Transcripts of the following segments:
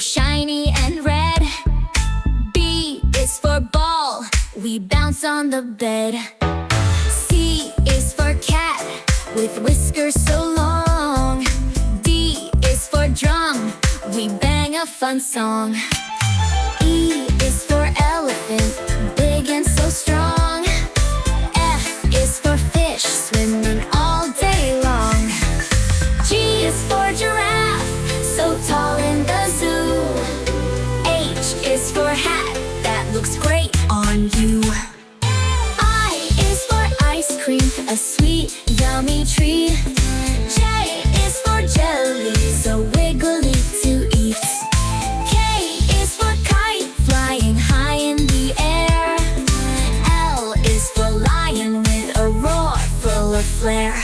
shiny and red. B is for ball, we bounce on the bed. C is for cat, with whiskers so long. D is for drum, we bang a fun song. E is for elephant, big and so strong. F is for fish, swimming all day long. G is for giraffe, so tall in the zoo. H is for hat, that looks great on you. I is for ice cream, a sweet, yummy treat. J is for jelly, so wiggly to eat. K is for kite, flying high in the air. L is for lion, with a roar full of flair.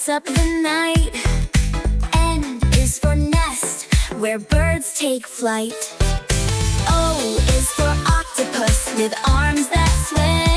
Up the night. N is for nest, where birds take flight. O is for octopus, with arms that swim.